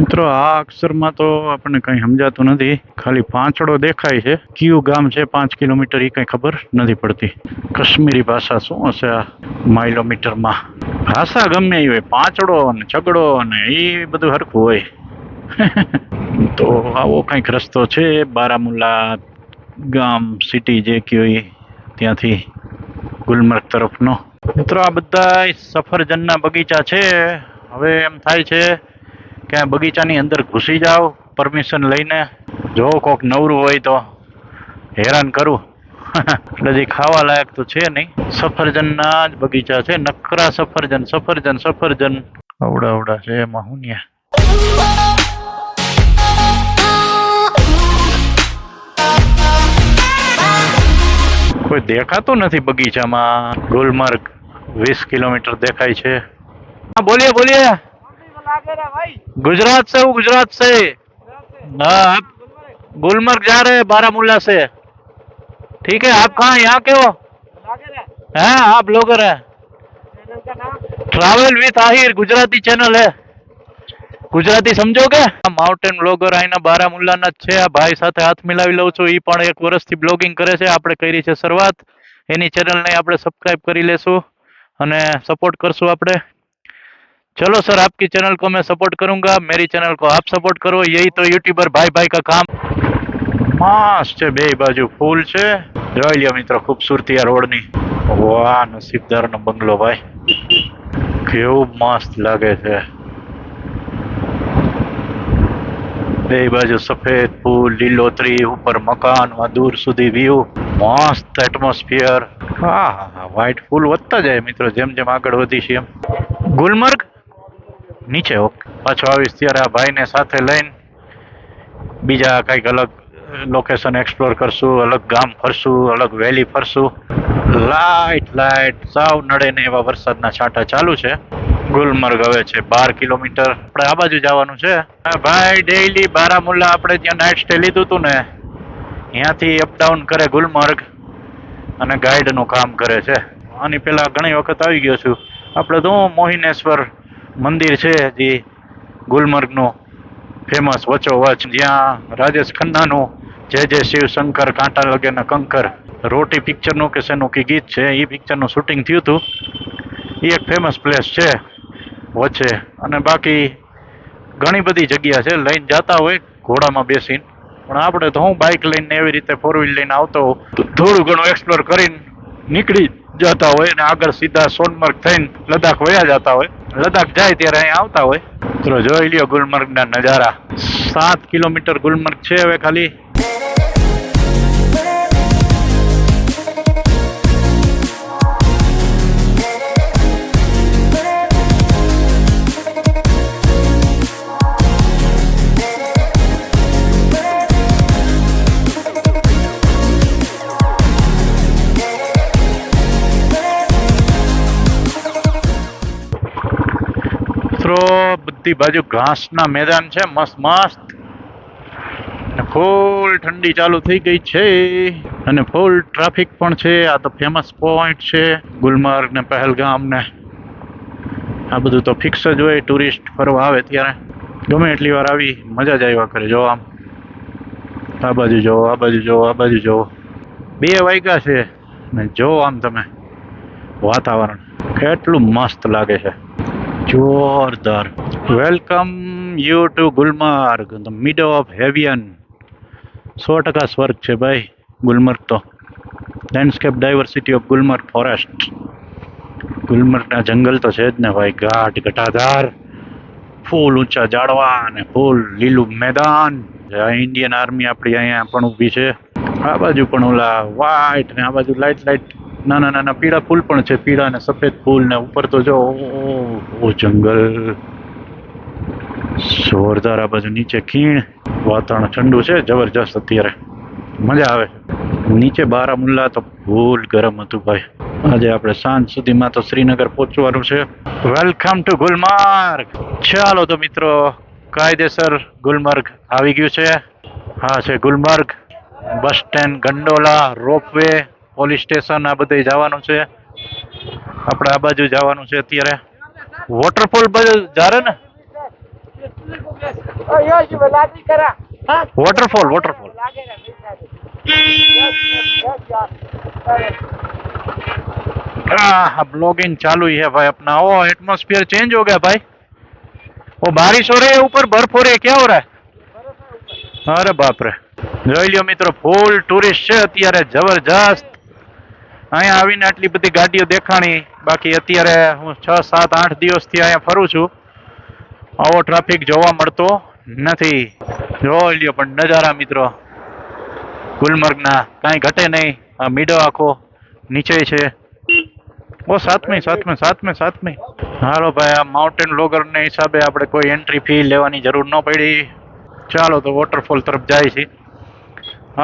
મિત્રો આ અક્ષરમાં તો આપણને કંઈ સમજાતું નથી, ખાલી પાંચડો દેખાય છે. કયું ગામ છે 5 કિલોમીટર એ કંઈ ખબર નથી પડતી. કાશ્મીરી ભાષા શું હશે આ માઇલોમીટરમાં? ભાષા ગમે એ હોય, પાંચડો અને છગડો અને એ બધું હરખું હોય. તો આવો કંઈક રસ્તો છે બારામુલ્લા ગામ સિટી જે કયો એ ત્યાંથી ગુલમર્ગ તરફનો. મિત્રો આ બધા સફરજનના બગીચા છે. હવે એમ થાય છે કે આ બગીચાની અંદર ઘૂસી જાઓ પરમિશન લઈને. જો કોક નવરું હોય તો હેરાન કરું. એટલે જે ખાવા લાયક તો છે નહીં. સફરજનના જ બગીચા છે, નકરા સફરજન સફરજન સફરજન. અવડા અવડા છે એમાં હું ન્યા. કોઈ દેખાતું નથી બગીચામાં. ગુલમર્ગ 20 કિલોમીટર દેખાય છે. हाँ बोलिए बोलिए। गुजरात से हूँ, गुजरात से। हाँ आप गुलमर्ग जा रहे हैं बारामूला से। ठीक है, आप कहाँ यहाँ के हो? हैं आप ब्लॉगर हैं? Travel with Ahir Gujarati channel है, ગુજરાતી સમજોગે? માઉન્ટેન બ્લોગર અહીંના બારામુલ્લાના જ છે. આ ભાઈ સાથે હાથ મિલાવી લઉં છું. એ પણ 1 વર્ષથી બ્લોગિંગ કરે છે. આપણે કરી છે શરૂઆત. એની ચેનલને આપણે સબસ્ક્રાઇબ કરી લેશું અને સપોર્ટ કરશું આપણે. चलो सर, आपकी चैनल को मैं सपोर्ट करूंगा, मेरी चैनल को आप सपोर्ट करो. यही तो यूट्यूबर भाई भाई का काम. मस्त છે, બે બાજુ ફૂલ છે. જોઈ લ્યો મિત્રો ખૂબસૂરતી આ રોડની. વાહ, નસીબદારનો બંગલો ભાઈ, કેવું મસ્ત લાગે છે. બે બાજુ સફેદ ફૂલ, લીલોતરી, ઉપર મકાન, દૂર સુધી વ્યૂ, મસ્ત એટમોસ્ફિયર. હા, વ્હાઈટ ફૂલ વધતા જાય મિત્રો જેમ જેમ આગળ વધીશું એમ. ગુલમર્ગ નીચે પાછો આવીશ ત્યારે આ ભાઈને સાથે લઈને બીજા કંઈક અલગ લોકેશન એક્સપ્લોર કરશું, અલગ ગામ ફરશું, અલગ વેલી ફરશું. લાઈટ સાવ નડે ને એવા વરસાદના છાંટા ચાલુ છે. ગુલમર્ગ હવે છે 12 કિલોમીટર. આપણે આ બાજુ જવાનું છે. ભાઈ ડેઈલી બારામુલ્લા આપણે ત્યાં નાઇટ સ્ટે લીધું હતું ને, ત્યાંથી અપડાઉન કરે ગુલમર્ગ અને ગાઈડનું કામ કરે છે. આની પહેલા ઘણી વખત આવી ગયો છું. આપણે તો મોહિનેશ્વર મંદિર છે જે ગુલમર્ગનું ફેમસ વચ્ચોવચ, જ્યાં રાજેશ ખન્નાનું જય જય શિવ શંકર કાંટા લગે ને કંકર રોટી પિક્ચરનું કે શેનું કે ગીત છે, એ પિક્ચરનું શૂટિંગ થયું હતું. એ એક ફેમસ પ્લેસ છે વચ્ચે. અને બાકી ઘણી બધી જગ્યા છે લઈને જતા હોય ઘોડામાં બેસીને. પણ આપણે તો હું બાઇક લઈને એવી રીતે 4 વ્હીલ લઈને આવતો હોઉં, થોડું ઘણું એક્સપ્લોર કરીને નીકળી જતા હોય અને આગળ સીધા સોનમર્ગ થઈને લદ્દાખ વયા જતા હોય. લદ્દાખ જાય ત્યારે અહીંયા આવતા હોય. તો જોઈ લ્યો ગુલમર્ગના નજારા. 7 કિલોમીટર ગુલમર્ગ છે હવે ખાલી. બધી બાજુ ઘાસના મેદાન છે મસ્ત મસ્ત. ફૂલ ઠંડી ચાલુ થઈ ગઈ છે અને ફૂલ ટ્રાફિક પણ છે. આ તો ફેમસ પોઈન્ટ છે ગુલમર્ગ ને પહેલગામ ને. આ બધું તો ફિક્સ જ હોય. ટુરિસ્ટ ફરવા આવે ત્યારે ગમે એટલી વાર આવી મજા જ આવ્યા કરે. જો આમ આ બાજુ જો, આ બાજુ જો, આ બાજુ જો. 2 વાગ્યા છે ને જો આમ તમે વાતાવરણ કેટલું મસ્ત લાગે છે, જોરદાર. Welcome you to Gulmarg, the middle of heaven. 100% સ્વર્ગ છે ભાઈ ગુલમર્ગ તો. Landscape diversity of Gulmarg forest. ગુલમર્ગના જંગલ તો છે જ ને ભાઈ, ઘાટ ઘટાધાર, ફૂલ ઊંચા ઝાડવા અને ફૂલ લીલું મેદાન. ઇન્ડિયન આર્મી આપણી અહીંયા પણ ઊભી છે. આ બાજુ પણ ઓલા વ્હાઈટ ને આ બાજુ લાઈટ નાના નાના પીળા ફૂલ પણ છે, પીળા ને સફેદ ફૂલ ને. ઉપર તો જો જંગલ જોરદાર. આ બાજુ નીચે ખીણ. વાતાવરણ ઠંડુ છે જબરજસ્ત. અત્યારે મજા આવે. નીચે બારામુલ્લા તો ફૂલ ગરમ હતું ભાઈ. આજે આપણે સાંજ સુધીમાં તો શ્રીનગર પહોંચવાનું છે. Welcome to Gulmarg. ચાલો તો મિત્રો, કાયદેસર ગુલમર્ગ આવી ગયું છે. હા છે Gulmarg. Bus stand, gondola, ropeway, police station આ બધે જવાનું છે. આપણે આ બાજુ જવાનું છે અત્યારે. વોટરફોલ બાજુ જારે ને वॉटरफॉल वॉटरफॉल ब्लॉगिंग चालू ही है भाई अपना। ओ एटमॉस्फेयर चेंज हो गया भाई। वो बारिश हो रही है ऊपर, बर्फ हो रही है, क्या हो रहा है? अरे बाप रे, જોઈ લ્યો મિત્રો, ફૂલ ટુરિસ્ટ છે અત્યારે, જબરજસ્ત। અહીંયા આવીને આટલી બધી ગાડીઓ દેખાણી, બાકી અત્યારે હું 6, 7, 8 દિવસથી અહીંયા ફરું છું, આવો ટ્રાફિક જોવા મળતો નથી। જોઈ લ્યો પણ નજારા મિત્રો ગુલમર્ગના, કાંઈ ઘટે નહીં। આ મીડો આખો નીચે છે। ઓ સાતમી સાતમી સાતમી સાતમી। હાલો ભાઈ, આ માઉન્ટેન બ્લોગરને હિસાબે આપણે કોઈ એન્ટ્રી ફી લેવાની જરૂર ન પડી। ચાલો તો વોટરફોલ તરફ જાય છે।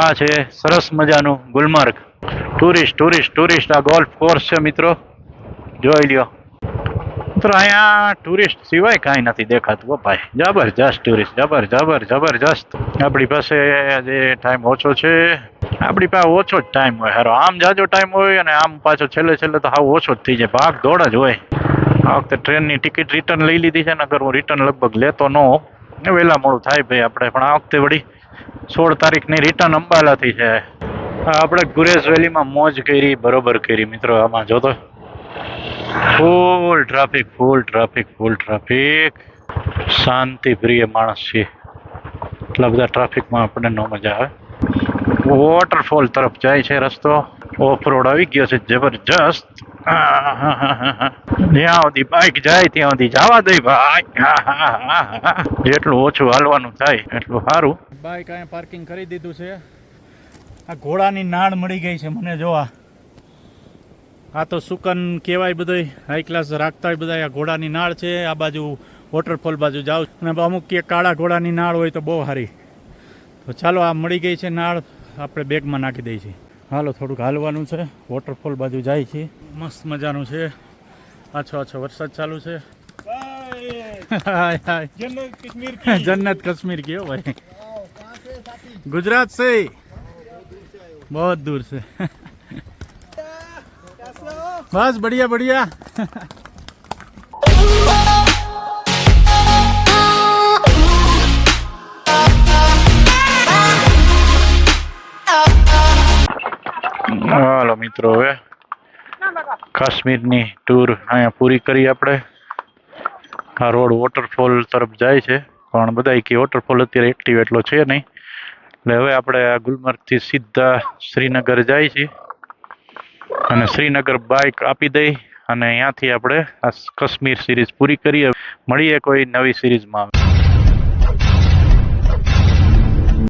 આ છે સરસ મજાનું ગુલમર્ગ। ટુરિસ્ટ ટુરિસ્ટ ટુરિસ્ટ, આ ગોલ્ફ કોર્સ છે મિત્રો, જોઈ લ્યો મિત્રો। અહીંયા ટુરિસ્ટ સિવાય કાંઈ નથી દેખાતું હો ભાઈ, જબરજસ્ત ટુરિસ્ટ, જબરજસ્ત। આપણી પાસે આજે ટાઈમ ઓછો છે, આપણી પાસે ઓછો જ ટાઈમ હોય હારો। આમ જાજો ટાઈમ હોય અને આમ પાછો છેલ્લે છેલ્લે તો હાવ ઓછો જ થઈ જાય, ભાગ દોડ જ હોય। આ વખતે ટ્રેનની ટિકિટ રિટર્ન લઈ લીધી છે, નકર હું રિટર્ન લગભગ લેતો ન હોઉં, વહેલા મોડું થાય ભાઈ આપણે। પણ આ વખતે વળી 16 તારીખની રિટર્ન અંબાલાથી છે। આપણે ગુરેઝ વેલીમાં મોજ કરી, બરોબર કરી મિત્રો। આમાં જો તો full traffic full traffic full traffic. શાંતિ પ્રિય માણસ છે, એટલા બધા ટ્રાફિકમાં આપણને ન મજા આવે। વોટરફોલ તરફ જાય છે રસ્તો, ઓફ રોડ આવી ગયો છે જબરજસ્ત। જ્યાં સુધી બાઇક જાય ત્યાં સુધી જવા દઈ ભાઈ। જેટલું ઓછું હાલવાનું થાય એટલું સારું। બાઇક અહીંયા પાર્કિંગ કરી દીધું છે। આ ઘોડાની નાળ મળી ગઈ છે મને, જોવા આ તો સુકન કહેવાય, બધું હાઈ ક્લાસ રાખતા હોય બધા। આ ઘોડાની નાળ છે, આ બાજુ વોટરફોલ બાજુ જાવ, અને અમુક કે કાળા ઘોડાની નાળ હોય તો બહુ સારી। તો ચાલો, આ મળી ગઈ છે નાળ, આપણે બેગમાં નાખી દઈએ છીએ। હાલો થોડુંક હાલવાનું છે, વોટરફોલ બાજુ જાય છે, મસ્ત મજાનું છે। આછો આછો વરસાદ ચાલુ છે। जन्नत कश्मीर की हो भाई, गुजरात से, बहुत दूर से। बस बढ़िया बढ़िया। હાલો મિત્રો, હવે કાશ્મીરની ટૂર અહીંયા પૂરી કરી આપણે। આ રોડ વોટરફોલ તરફ જાય છે, પણ બધા કે વોટરફોલ અત્યારે એક્ટિવ એટલો છે નહીં, એટલે હવે આપણે આ ગુલમર્ગથી સીધા શ્રીનગર જાય છે, અને શ્રીનગર બાઇક આપી દઈ અને અહીંયાથી આપણે આ કાશ્મીર સિરીઝ પૂરી કરીએ। મળીએ કોઈ નવી સિરીઝમાં।